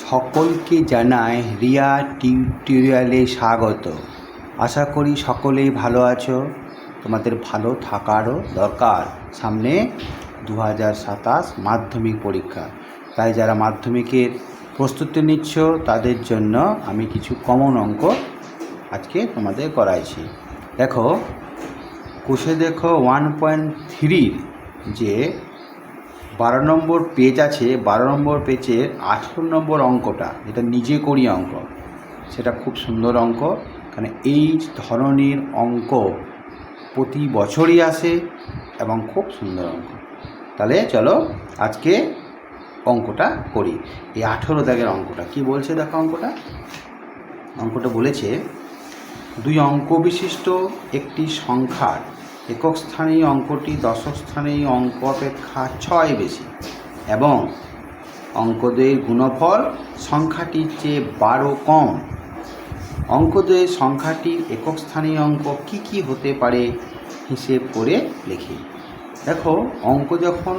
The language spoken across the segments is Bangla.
সকলকে জানাই রিয়া টিউটোরিয়ালে স্বাগত। আশা করি সকলেই ভালো আছো। তোমাদের ভালো থাকারও দরকার। সামনে 2027 মাধ্যমিক পরীক্ষা, তাই যারা মাধ্যমিকের প্রস্তুতি নিচ্ছ তাদের জন্য আমি কিছু কমন অঙ্ক আজকে তোমাদের করাইছি। দেখো কোষে দেখো 1.3 যে 12 নম্বর পেজ আছে, 12 নম্বর পেজের 18 নম্বর অঙ্কটা, যেটা নিজে করি অঙ্ক, সেটা খুব সুন্দর অঙ্ক। কারণ এই ধরনের অঙ্ক প্রতি বছরই আসে এবং খুব সুন্দর অঙ্ক। তাহলে চলো আজকে অঙ্কটা করি। এই 18 দাগের অঙ্কটা কি বলছে দেখো। অঙ্কটা বলেছে 2 অঙ্ক বিশিষ্ট একটি সংখ্যার একক স্থানীয় অঙ্কটি দশক স্থানীয় অঙ্ক অপেক্ষা 6 বেশি এবং অঙ্কদ্বয়ের গুণফল সংখ্যাটির চেয়ে 12 কম। অঙ্কদ্বয়ের সংখ্যাটির একক স্থানীয় অঙ্ক কি কি হতে পারে হিসেব করে লিখি। দেখো অঙ্ক যখন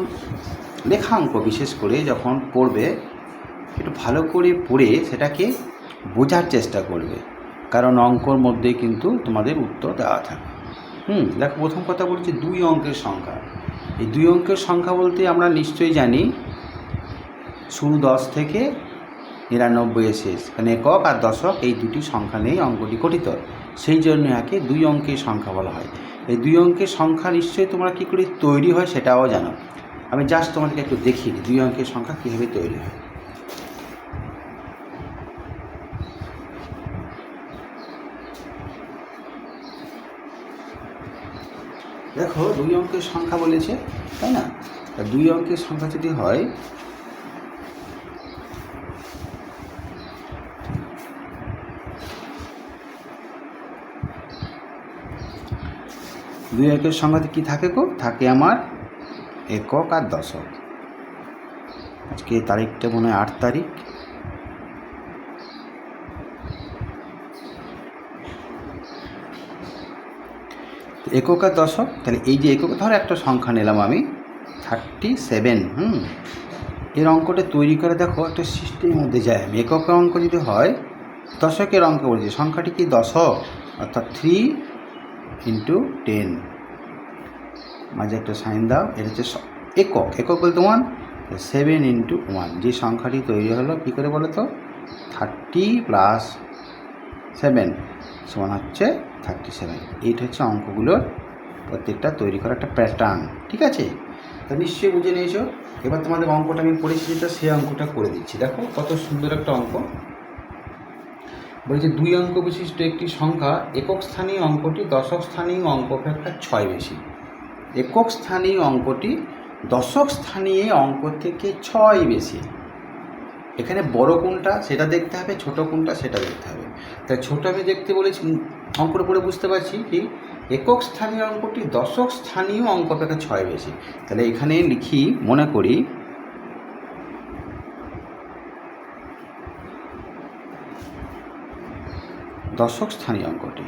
লেখা অঙ্ক বিশেষ করে যখন পড়বে, একটু ভালো করে পড়ে সেটাকে বোঝার চেষ্টা করবে, কারণ অঙ্কর মধ্যে কিন্তু তোমাদের উত্তর দেওয়া থাকে। দেখো প্রথম কথা বলছি 2 অঙ্কের সংখ্যা। এই 2 অঙ্কের সংখ্যা বলতে আমরা নিশ্চয়ই জানি শুরু 10 থেকে 99 শেষ, কারণ একক আর দশক এই দুটি সংখ্যা নিয়েই অঙ্কটি গঠিত। সেই জন্য একে 2 অঙ্কের সংখ্যা বলা হয়। এই 2 অঙ্কের সংখ্যা নিশ্চয়ই তোমরা কী করে তৈরি হয় সেটাও জানো। আমি জাস্ট তোমাদেরকে একটু দেখিয়ে দিই 2 অঙ্কের সংখ্যা কীভাবে তৈরি হয়। দেখো 2 অঙ্কের সংখ্যা বলেছে, তাই না? 2 অঙ্কের সংখ্যা যদি হয়, দুই অঙ্কের সংখ্যাতে কী থাকে গো? থাকে আমার একক আর দশক। আজকে তারিখটা মনে হয় 8 তারিখ। একক আর দশক, তাহলে এই যে একক, ধর একটা সংখ্যা নিলাম আমি 37। এর অঙ্কটা তৈরি করে দেখো একটা সিস্টেমের মধ্যে যায়। আমি একক অঙ্ক যদি হয়, দশকের অঙ্ক বলছি, সংখ্যাটি কি দশক, অর্থাৎ 3 × 10, মাঝে একটা সাইন দাও। এটা হচ্ছে একক। একক বলতে 1, 7 × 1, যে সংখ্যাটি তৈরি হলো কী করে বলো তো? 30 + 7 সমান হচ্ছে 37। এইটা হচ্ছে অঙ্কগুলোর প্রত্যেকটা তৈরি করা একটা প্যাটার্ন, ঠিক আছে? তা নিশ্চয়ই বুঝে নিয়েছো। এবার তোমাদের অঙ্কটা আমি পড়েছি যেটা, সেই অঙ্কটা করে দিচ্ছি। দেখো কত সুন্দর একটা অঙ্ক। বলছে 2 অঙ্ক বিশিষ্ট একটি সংখ্যা একক স্থানীয় অঙ্কটি দশক স্থানীয় অঙ্ক অপেক্ষা 6 বেশি। একক স্থানীয় অঙ্কটি দশক স্থানীয় অঙ্ক থেকে 6 বেশি। এখানে বড় কোনটা সেটা দেখতে হবে, ছোট কোনটা সেটা দেখতে হবে। তাই ছোট আমি দেখতে বলেছি, অঙ্কটা পড়ে বুঝতে পারছি কি একক স্থানীয় অঙ্কটি দশক স্থানীয় অঙ্ক অপেক্ষা 6 বেশি। তাহলে এখানে লিখি, মনে করি দশক স্থানীয় অঙ্কটি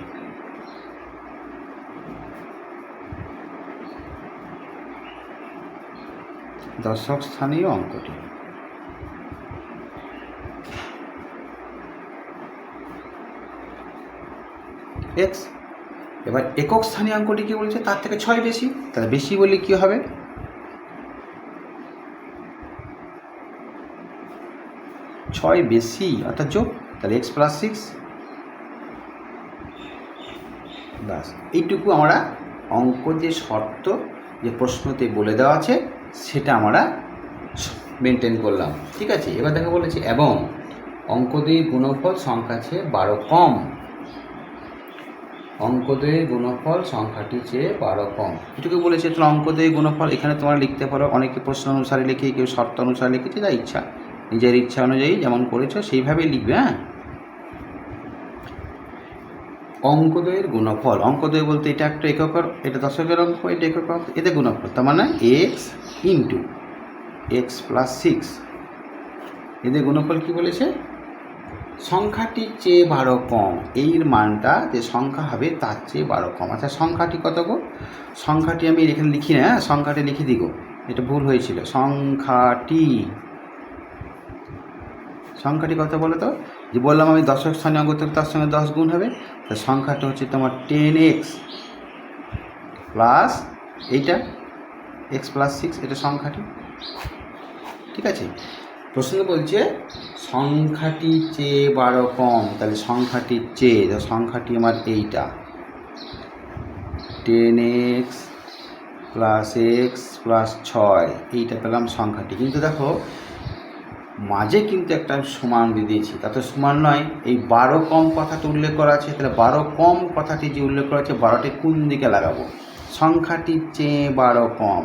এক্স। এবার একক স্থানীয় অঙ্কটি কি বলছে? তার থেকে 6 বেশি। তাহলে বেশি বললে কি হবে? 6 বেশি অর্থাৎ যোগ, তাহলে x + 6। বাস, এইটুকু আমরা অঙ্ক যে শর্ত যে প্রশ্নতে বলে দেওয়া আছে সেটা আমরা মেনটেন করলাম, ঠিক আছে? এবার দেখা বলেছে এবং অঙ্কদ্বয়ের গুণফল সংখ্যা চেয়ে 12 কম। অঙ্কদ্বয়ের গুণফল সংখ্যাটি চেয়ে 12 কম, এটুকু বলেছে। তাহলে অঙ্কদ্বয়ের গুণফল এখানে তোমরা লিখতে পারো, অনেকে প্রশ্ন অনুসারে লিখে, কেউ শর্ত অনুসারে লিখেছে, যা ইচ্ছা, নিজের ইচ্ছা অনুযায়ী যেমন করেছো সেইভাবেই লিখবে। অঙ্কদ্বয়ের গুণফল, অঙ্কদ্বয় বলতে এটা একটা একক, এটা দশকের অঙ্ক, এটা একক অঙ্ক, এতে গুণফল, তার মানে x × x + 6, এদের গুণফল কি বলেছে? সংখ্যাটির চেয়ে 12 কম। এর মানটা যে সংখ্যা হবে তার চেয়ে 12 কম। আচ্ছা সংখ্যাটি কত গো? সংখ্যাটি আমি এখানে লিখি না, সংখ্যাটি লিখে দিই গো, এটা ভুল হয়েছিল। সংখ্যাটি কত বলো তো? যে বললাম আমি দশক স্থানীয় অঙ্ক থেকে তার সঙ্গে 10 গুণ হবে, তো সংখ্যাটা হচ্ছে তোমার 10x প্লাস এইটা x প্লাস 6, এটা সংখ্যাটি। ঠিক আছে, প্রশ্ন বলছে সংখ্যাটি চেয়ে 12 কম, তাহলে সংখ্যাটির চেয়ে, সংখ্যাটি আমার এইটা 10x প্লাস এক্স প্লাস 6, এইটা পেলাম সংখ্যাটি। কিন্তু দেখো মাঝে কিন্তু একটা সমান দিয়ে দিয়েছি, তাতে সমান নয়, এই 12 কম কথাটি উল্লেখ করা আছে, তাহলে 12 কম কথাটি যে উল্লেখ করা আছে 12টি কোন দিকে লাগাবো? সংখ্যাটির চেয়ে 12 কম,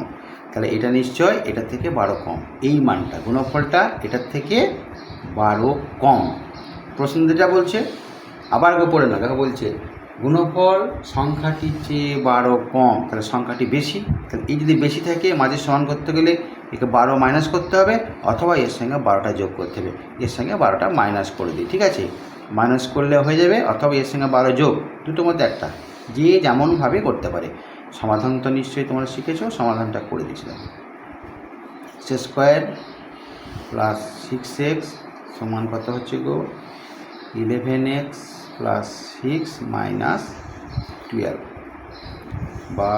তাহলে এটা নিশ্চয় এটা থেকে 12 কম, এই মানটা গুণফলটা এটার থেকে 12 কম। প্রশ্ন যেটা বলছে আবার পড়ে না, দেখো বলছে গুণফল সংখ্যাটির চেয়ে 12 কম, তাহলে সংখ্যাটি বেশি, তাহলে এই যদি বেশি থাকে মাঝে সমান করতে গেলে একে 12 মাইনাস করতে হবে, অথবা এর সঙ্গে 12টা যোগ করতে হবে, এর সঙ্গে 12টা মাইনাস করে দিই। ঠিক আছে, মাইনাস করলে হয়ে যাবে, অথবা এর সঙ্গে 12 যোগ, দুটোর মধ্যে একটা, যে যেমনভাবে করতে পারে। সমাধান তো নিশ্চয়ই তোমরা শিখেছো, সমাধানটা করে দিয়েছিলাম। x² প্লাস 6x সমান কত হচ্ছে গো? 11x প্লাস 6 মাইনাস 12, বা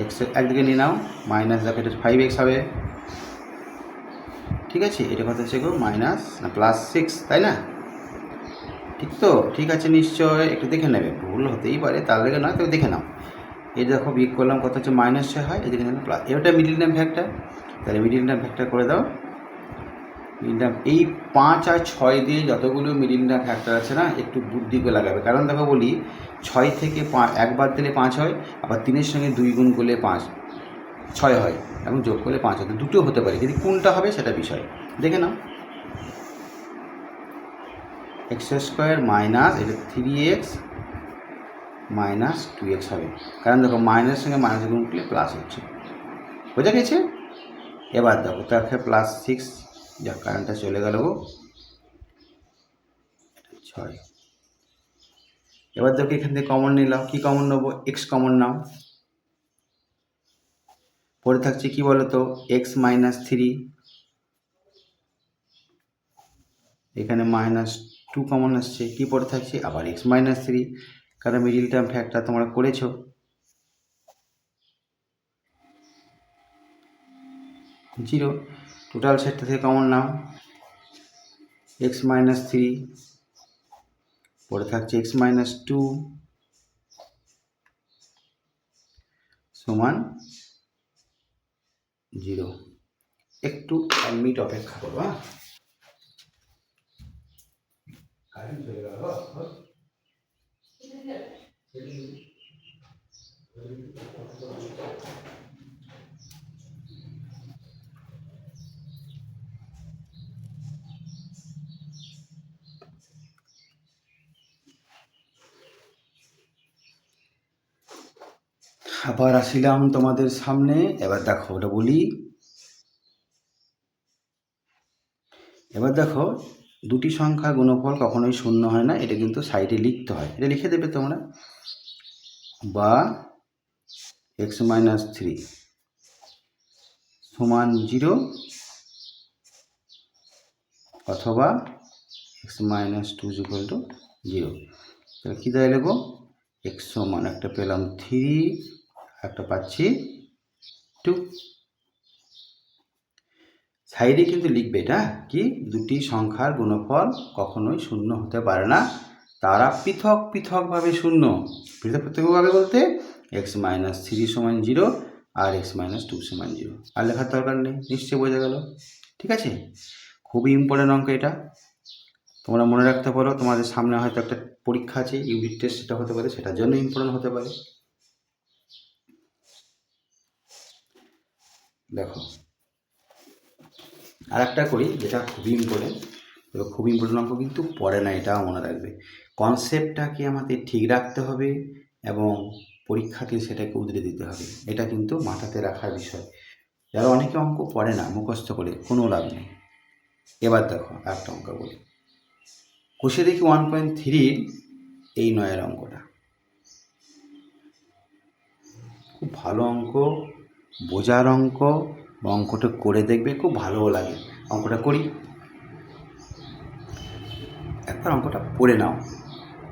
এক্স একদিকে নিয়ে নাও, মাইনাস দেখো এটা 5x হবে। ঠিক আছে, এটা কথা হচ্ছে গো মাইনাস না প্লাস 6, তাই না? ঠিক তো? ঠিক আছে, নিশ্চয় একটু দেখে নেবে, ভুল হতেই পারে, তার লেগে নয়, তবে দেখে নাও। এই দেখো বিয়োগ করলাম, কত হচ্ছে -6 হয়, এদিকে নিলাম প্লাস, এটা মিডিল টার্ম ফ্যাক্টর, তাহলে মিডিল টার্ম ফ্যাক্টর করে দাও। মিডিল টার্ম এই 5 আর 6 দিয়ে যতগুলো মিডিল টার্ম ফ্যাক্টর আছে না, একটু বুদ্ধি করে লাগাবে, কারণ দেখো বলি 6 থেকে 5 একবার দিলে 5 হয়, আবার 3-এর সঙ্গে 2 গুণ করলে 6 হয়, এবং যোগ করলে 5 হয়, দুটো হতে পারে, যদি কোনটা হবে সেটা বিষয় দেখে নাও। x² মাইনাস এটা 3x মাইনাস 2x হবে, কারণ দেখো মাইনাসের সঙ্গে মাইনাস গুণ করলে প্লাস হচ্ছে, বোঝা গেছে? এবার দেখো তাকে প্লাস 6, যা কারেন্টটা চলে গেল গো, 6। এবার দেখো এখান থেকে কমন নিলাম, কি কমন নেবো? x কমন নাও, পরে থাকছে কি বলতো x মাইনাস 3, এখানে -2 কমন আসছে, কি পরে থাকছে আবার x মাইনাস 3, কারণ মিডিল টার্ম ফ্যাক্টর তোমরা করেছো। 0, টোটাল সেটটা থেকে কমন নাও, x মাইনাস 3, পরে থাকছে x মাইনাস 2 সমান 0। একটু 1 মিনিট অপেক্ষা করো, হ্যাঁ? কারেন্ট চলে গেল। আবার আসিলাম তোমাদের সামনে, এবার দেখো ওটা বলি। এবার দেখো দুটি সংখ্যার গুণফল কখনোই শূন্য হয় না, এটা কিন্তু সাইডে লিখতে হয়, এটা লিখে দেবে তোমরা, বা x মাইনাস 3 সমান 0, অথবা x মাইনাস 2 ইকুয়াল টু 0। তাহলে কী তাই লিখবো? x সমান একটা পেলাম 3, একটা পাচ্ছি 2। সাইডে কিন্তু লিখবে এটা কি, দুটি সংখ্যার গুণফল কখনোই শূন্য হতে পারে না, তারা পৃথক পৃথকভাবে শূন্য। পৃথক পৃথকভাবে বলতে x মাইনাস 3 সমান 0 আর x মাইনাস 2 সমান 0, আর লেখার দরকার নেই, নিশ্চয়ই বোঝা গেল। ঠিক আছে, খুবই ইম্পর্টেন্ট অঙ্ক এটা, তোমরা মনে রাখতে পারো, তোমাদের সামনে হয়তো একটা পরীক্ষা আছে, ইউনিট টেস্ট, সেটা হতে পারে, সেটার জন্য ইম্পর্টেন্ট হতে পারে। দেখো আর একটা করি, যেটা খুবই ইম্পর্টেন্ট, খুবই ইম্পর্টেন্ট অঙ্ক, কিন্তু পড়ে না, এটাও মনে রাখবে। কনসেপ্টটাকে আমাদের ঠিক রাখতে হবে এবং পরীক্ষাকে সেটাকে উতরে দিতে হবে, এটা কিন্তু মাথাতে রাখার বিষয়। যারা অনেকে অঙ্ক পড়ে না, মুখস্থ করে কোনো লাভ নেই। এবার দেখো একটা অঙ্ক বলি, কষে দেখি 1.3 এই 9-এর অঙ্কটা, খুব ভালো অঙ্ক, বোঝার অঙ্ক, অঙ্কটা করে দেখবে খুব ভালোও লাগে। অঙ্কটা করি, আর অঙ্কটা পড়ে নাও।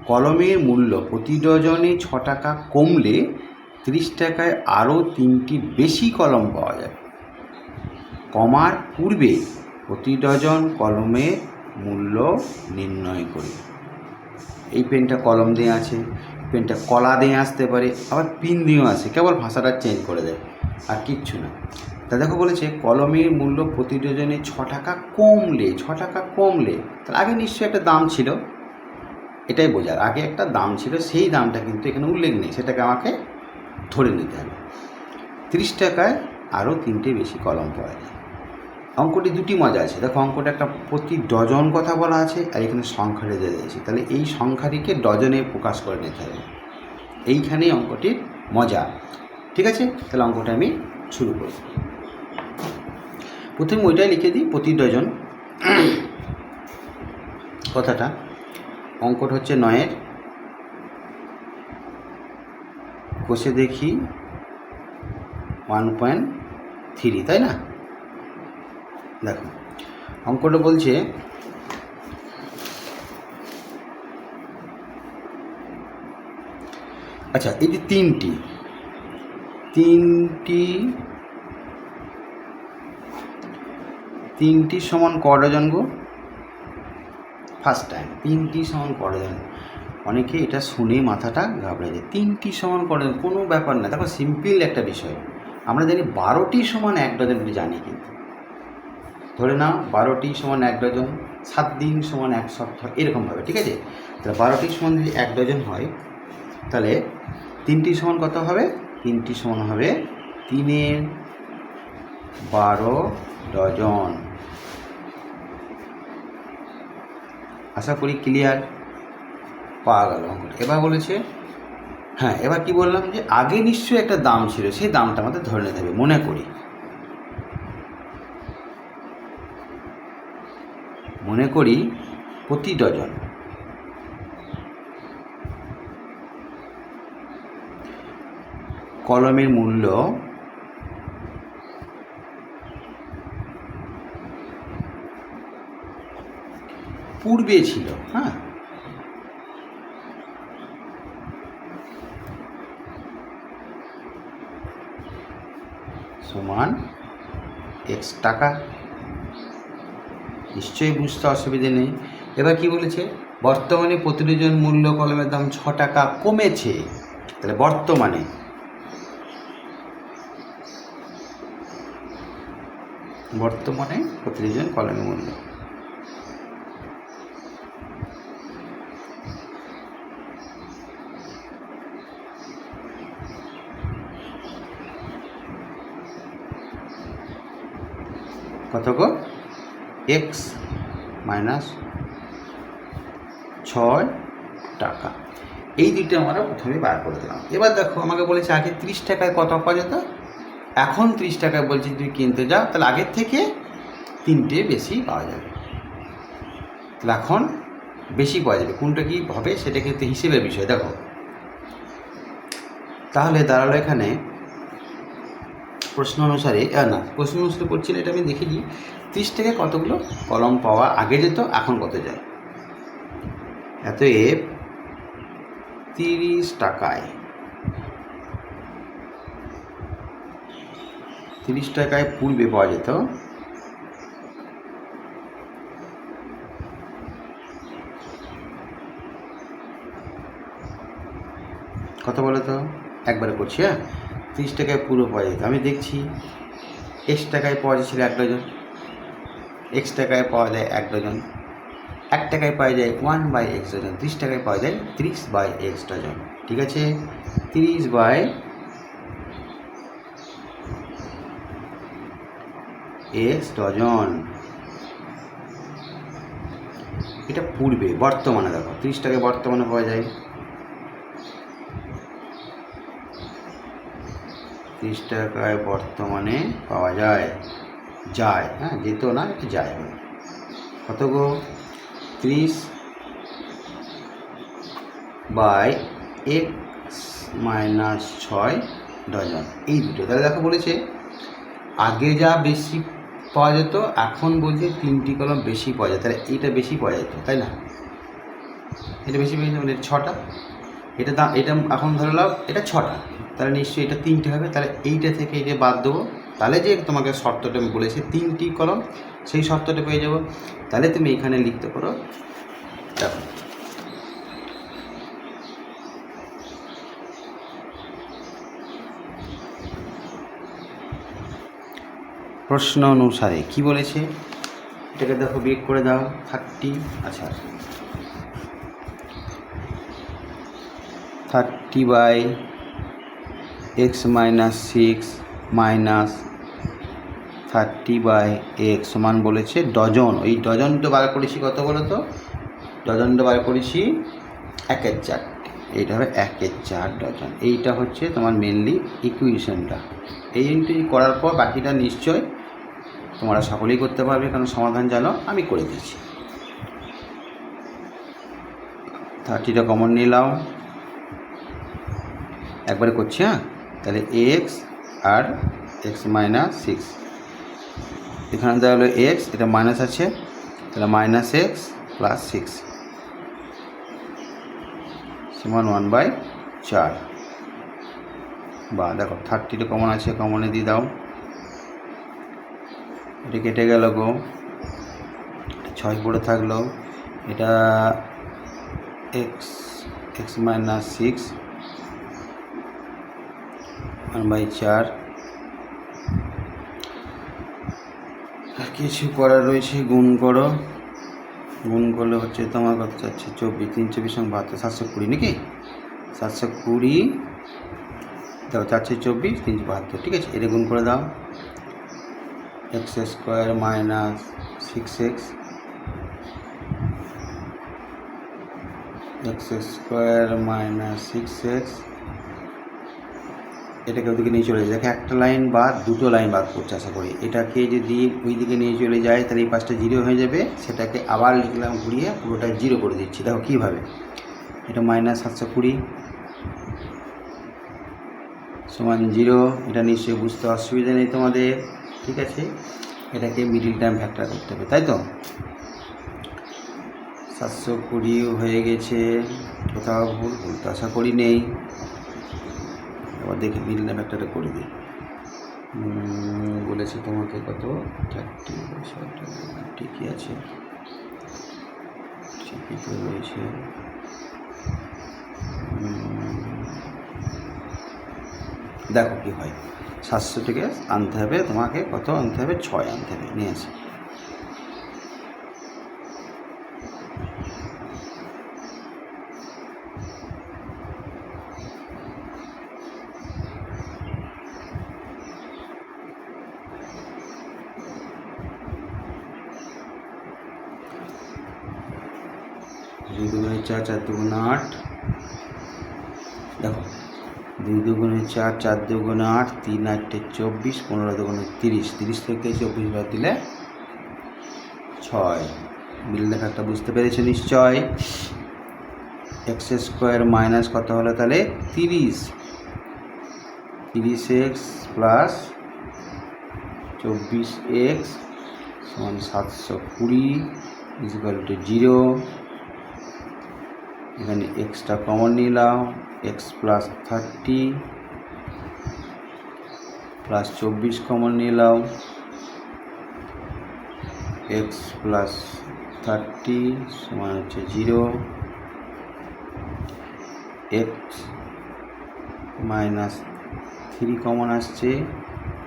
কলমের মূল্য প্রতি ডজনে 6 টাকা কমলে 30 টাকায় আরও 3টি বেশি কলম পাওয়া যায়। কমার পূর্বে প্রতি ডজন কলমের মূল্য নির্ণয় করি। এই পেনটা কলম দিয়ে আছে, পেনটা কলা দিয়ে আসতে পারে, আবার পিন দিয়েও আসে, কেবল ভাষাটা চেঞ্জ করে দেয়, আর কিচ্ছু না। তা দেখো বলেছে কলমের মূল্য প্রতি ডজনে 6 টাকা কমলে, 6 টাকা কমলে, তাহলে আগে নিশ্চয়ই একটা দাম ছিল, এটাই বোঝার, আগে একটা দাম ছিল, সেই দামটা কিন্তু এখানে উল্লেখ নেই, সেটাকে আমাকে ধরে নিতে হবে। 30 টাকায় আরও 3টে বেশি কলম পাওয়া যায়। অঙ্কটি দুটি মজা আছে, দেখো অঙ্কটা একটা প্রতি ডজন কথা বলা আছে, আর এখানে সংখ্যাটা দিয়ে দিয়েছে, তাহলে এই সংখ্যাটিকে ডজনে প্রকাশ করে নিতে হবে, এইখানেই অঙ্কটির মজা। ঠিক আছে, তাহলে অঙ্কটা আমি শুরু করি। প্রথমে ওইটাই লিখে দিই, প্রতি ডজন কথাটা। অঙ্কটা হচ্ছে 9-এর, কষে দেখি 1.3, তাই না? দেখো অঙ্কটা বলছে আচ্ছা, এই যে তিনটি সমান ক ডজন গো? ফার্স্ট টাইম 3টি সমান ক ডজন, অনেকে এটা শুনে মাথাটা ঘাবড়ে যায়। 3টি সমান ক ডজন, কোনো ব্যাপার না, দেখো সিম্পল একটা বিষয়। আমরা জানি 12টি সমান 1 ডজন, জানি, কিন্তু ধরে নাও 12টি সমান 1 ডজন, 7 দিন সমান 1 সপ্তাহ, এরকমভাবে। ঠিক আছে, তাহলে 12টি সমান যদি 1 ডজন হয়, তাহলে 3টি সমান কত হবে? 3টি সমান হবে 3-12 ডজন। আশা করি ক্লিয়ার, পাওয়া গেল অঙ্কটা। এবার বলেছে, হ্যাঁ এবার কি বললাম, যে আগে নিশ্চয়ই একটা দাম ছিল, সেই দামটা আমাদের ধরে নিতে হবে। মনে করি প্রতি ডজন কলমের মূল্য পূর্বে ছিল, হ্যাঁ, সমান x টাকা। নিশ্চয়ই বুঝতে অসুবিধে নেই। এবার কি বলেছে, বর্তমানে প্রতি ডজন মূল্য কলমের দাম 6 টাকা কমেছে, তাহলে বর্তমানে প্রতি ডজন কলমের মূল্য কত গো? x মাইনাস 6 টাকা। এই দুটো আমরা প্রথমে বার করে দিলাম। এবার দেখো আমাকে বলেছে আগে 30 টাকায় কত পাওয়া যেত, এখন 30 টাকায় বলছি তুমি কিনতে যাও, তাহলে আগের থেকে 3টে বেশি পাওয়া যাবে। তাহলে এখন বেশি পাওয়া যাবে, কোনটা কী হবে সেটা কিন্তু হিসেবের বিষয়। দেখো তাহলে দাঁড়ালো এখানে প্রশ্ন অনুসারে, প্রশ্ন অনুসারে করছি না, এটা আমি দেখে দিই। 30 টাকায় কতগুলো কলম পাওয়া আগে যেত, এখন কত যায়? অতএব 30 টাকায় 30 টাকায় পূর্বে পাওয়া যেত কত বলো তো? একবারে করছি, হ্যাঁ। 30 টাকায় পুরো পাওয়া যেত, আমি দেখছি x টাকায় পাওয়া যাচ্ছিল 1 ডজন, x টাকায় পাওয়া যায় 1 ডজন, 1 টাকায় পাওয়া যায় 1/x ডজন, 30 টাকায় পাওয়া যায় 30/x ডজন। ঠিক আছে, 30/x ডজন, এটা পূর্বে। বর্তমানে দেখো 30 টাকায় বর্তমানে পাওয়া যায় 30 টাকায় বর্তমানে পাওয়া যায়, হ্যাঁ, যেত না, এটা যায়। কত গো? 30/x মাইনাস 6 ডজন, এই দুটো। তাহলে দেখো বলেছে আগে যা বেশি পাওয়া যেত, এখন বলছে 3টি কলম বেশি পাওয়া যায়, তাহলে এইটা বেশি পাওয়া যেত, তাই না? এটা বেশি বেশি মানে 6টা, এটা দাম, এটা এখন ধরে নাও এটা 6টা, তাহলে নিশ্চয়ই এটা 3টে হবে। তাহলে এইটা থেকে এইটা বাদ দেবো, তাহলে যে তোমাকে শর্তটা আমি বলেছি 3টি কলম, সেই শর্তটা পেয়ে যাবো। তাহলে তুমি এখানে লিখতে পারো, দেখো প্রশ্ন অনুসারে কি বলেছে, এটাকে দেখো বিয়োগ করে দাও 30, আচ্ছা 30/x - 6 মাইনাস 30/x সমান বলেছে ডজন। ওই ডজনটা বার করেছি কত বলো তো, ডজনটা বার করেছি 1-এর 4, এইটা হবে 1-এর 4 ডজন। এইটা হচ্ছে তোমার মেনলি ইকুয়েশনটা। এই ইন্টুই করার পর বাকিটা নিশ্চয় তোমরা সকলেই করতে পারবে, কারণ সমাধান জানো, আমি করে দিচ্ছি। 30টা কমন নিলাম, একবারে করছি, হ্যাঁ। তাহলে এক্স আর x - 6, এখানে দেওয়া হলো এক্স, এটা মাইনাস আছে, তাহলে -x + 6 সমান 1/4। বা দেখো 30টা কমন আছে, কমনে দিয়ে দাও, এটা কেটে গেল গো, 6 পড়ে থাকলো, এটা x - 6 1/4। আর কিছু করার রয়েছে, গুণ করো, গুণ করলে হচ্ছে তোমার কত যাচ্ছে 24, 3 × 24 = 72, 720 নাকি, 720 দাও, 4 × 24 = 372, ঠিক আছে। এটা গুণ করে দাও, x² - 6x, x² - 6x, এটাকে ওদিকে নিয়ে চলে যায়, দেখো একটা লাইন বা দুটো লাইন বাদ করছে আশা করি। এটাকে যদি ওই দিকে নিয়ে চলে যায় তাহলে এই পাশটা 0 হয়ে যাবে, সেটাকে আবার লিখলাম ঘুরিয়ে, পুরোটা 0 করে দিচ্ছি। দেখো কীভাবে, এটা -720 সমান 0, এটা নিশ্চয়ই বুঝতে অসুবিধা নেই তোমাদের, ঠিক আছে। এটাকে মিডিল টার্ম ফ্যাক্টর করতে হবে, তাই তো। 720 হয়ে গেছে, কোথাও ভুল তো আশা করি নেই। এবার দেখি মিডিল টার্ম ফ্যাক্টরটা করে দিই, বলেছে তোমাকে কত 30, ঠিকই আছে, ঠিকই তো রয়েছে। দেখো কী হয়, 700 থেকে আনতে হবে তোমাকে, কত আনতে হবে, 6 আনতে হবে, নিয়ে আসি। দুই দুগুণে 4, 4 দুগুণে 8, দেখো 2 দুগুণে 4, 4 দুগুণে 8, 3 × 8 = 24, 15 দুগুণে 30, 30 থেকে 24 বাদ দিলে 6। মিল লেখাটা বুঝতে পেরেছো নিশ্চয়। x² মাইনাস কত হলো তাহলে 30, 30x + 24x সমান 720 = 0। এখানে এক্সটা কমন নিলাম, x + 30 + 24 কমন নিলাম, x + 30 সমান হচ্ছে 0, x - 3 কমন আসছে,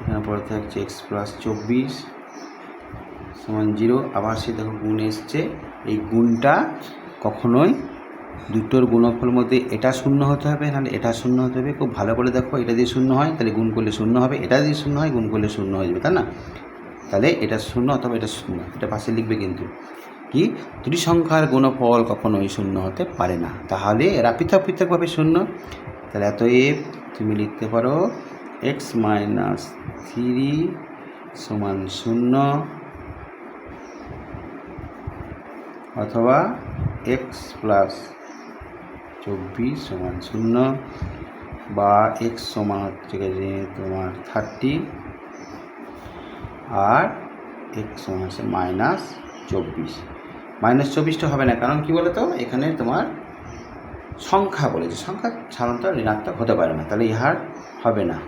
এখানে পরে থাকছে x + 24 সমান 0। আবার সে দেখো গুণ এসছে, এই গুণটা কখনোই দুটোর গুণফলের মধ্যে এটা 0 হতে হবে, নাহলে এটা 0 হতে হবে। খুব ভালো করে দেখো, এটা যদি 0 হয় তাহলে গুণ করলে 0 হবে, এটা যদি 0 হয় গুণ করলে 0 হয়ে যাবে, তাই না। তাহলে এটা 0 অথবা এটা 0, এটা পাশে লিখবে, কিন্তু কি দুটি সংখ্যার গুণফল কখনোই 0 হতে পারে না, তাহলে এরা পৃথক পৃথকভাবে 0। তাহলে অতএব তুমি লিখতে পারো x - 3 সমান 0, অথবা x + 24 সমান 0, বা x সমান হচ্ছে তোমার 30 আর x সমান হচ্ছে -24। -24টা হবে না, কারণ কি বলো তো, এখানে তোমার সংখ্যা বলেছে, সংখ্যা সাধারণত ঋণাত্মক হতে পারে না, তাহলে ইহার হবে না,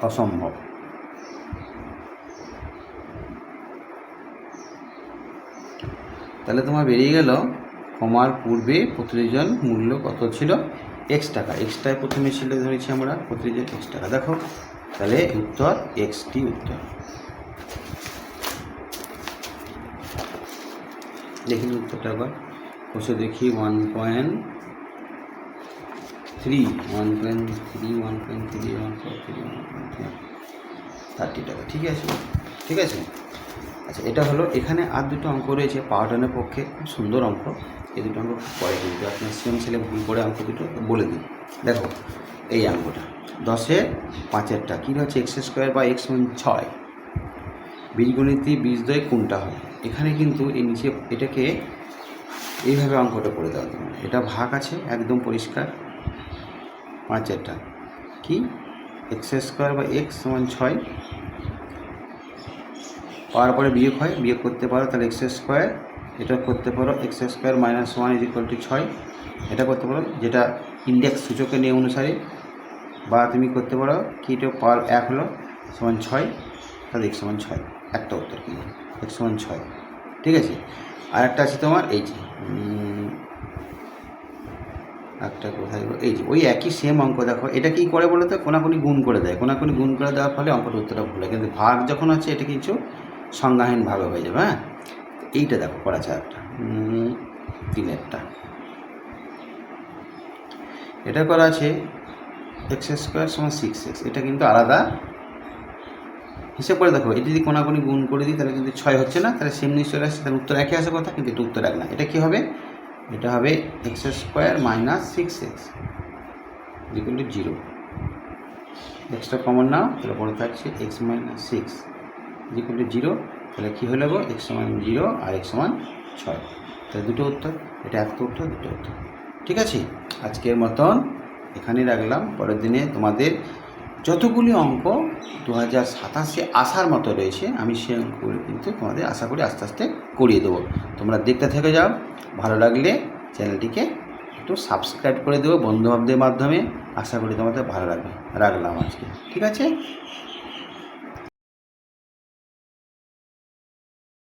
অসম্ভব। তাহলে তোমার বেরিয়ে গেল কমার পূর্বে প্রতিজন মূল্য কত ছিল, এক্স টাকা। এক্সটায় প্রথমে ছিল ধরেছি আমরা প্রতিজন এক্স টাকা। দেখো তাহলে উত্তর এক্সটি উত্তর। দেখি উত্তরটা একবার বসে দেখি। 30 টাকা, ঠিক আছে, ঠিক আছে। আচ্ছা, এটা হলো। এখানে আর দুটো অঙ্ক রয়েছে পাওয়াটানের পক্ষে, খুব সুন্দর অঙ্ক। এই দুটো অঙ্ক পরে কিন্তু আপনার সেম ছেলে ভুল করে অঙ্ক দুটো বলে দিই। দেখো এই অঙ্কটা 10-এর 5-এরটা কী হচ্ছে, x² বা x = 6। বীজগণিতে বীজদ্বয় কোনটা হবে? এখানে কিন্তু এই নিচে এটাকে এইভাবে অঙ্কটা করে দেওয়া তোমার, এটা ভাগ আছে একদম পরিষ্কার। 5-এরটা কি, x² বা x = 6, পাওয়ার পরে বিয়োগ হয়, বিয়োগ করতে পারো, তাহলে x², এটা করতে পারো x² - 1 = 6, এটা করতে পারো যেটা ইন্ডেক্স সূচকের নিয়ম অনুসারে, বা তুমি করতে পারো কি, এটা পাওয়ার 1 হলো সমান 6, তাহলে x = 6, একটা উত্তর কি x = 6, ঠিক আছে। আর একটা আছে তোমার এই যে একটা কোথায়, এই যে ওই একই সেম অঙ্ক। দেখো এটা কি করে বলো তো, কোনাকুনি গুণ করে দেয়, কোনাকুনি গুণ করে দেওয়ার ফলে অঙ্কটা উত্তরটা ভুল হয়, কিন্তু ভাগ যখন আছে এটা কিছু সংজ্ঞাহীনভাবে হয়ে যাবে। হ্যাঁ, এইটা দেখো করা আছে একটা 3-এরটা, এটা করা আছে x² = 6x, এটা কিন্তু আলাদা হিসেব করে। দেখো এটা যদি কোনাকুনি গুণ করে দিই তাহলে কিন্তু 6 হচ্ছে না, তাহলে সেম নিশ্চয় আসছে, তাহলে উত্তর একই আসে কথা, কিন্তু এটা উত্তর এক না। এটা কী হবে, এটা হবে x² - 6x = 0। এক্সটা কমন নাও, তাহলে পরে থাকছে x - 6 = 0, তাহলে কী হয়ে যাবো, x = 0 আর x = 6, তাহলে দুটো উত্তর, এটা একটা উত্তর, দুটো উত্তর, ঠিক আছে। আজকের মতন এখানেই রাখলাম। পরের দিনে তোমাদের যতগুলি অঙ্ক 2027-এ আসার মতো রয়েছে, আমি সেই অঙ্কগুলো কিন্তু তোমাদের আশা করি আস্তে আস্তে করিয়ে দেবো। তোমরা দেখতে থেকে যাও, ভালো লাগলে চ্যানেলটিকে একটু সাবস্ক্রাইব করে দেবো বন্ধুবান্ধবদের মাধ্যমে। আশা করি তোমাদের ভালো লাগবে। রাখলাম আজকে, ঠিক আছে।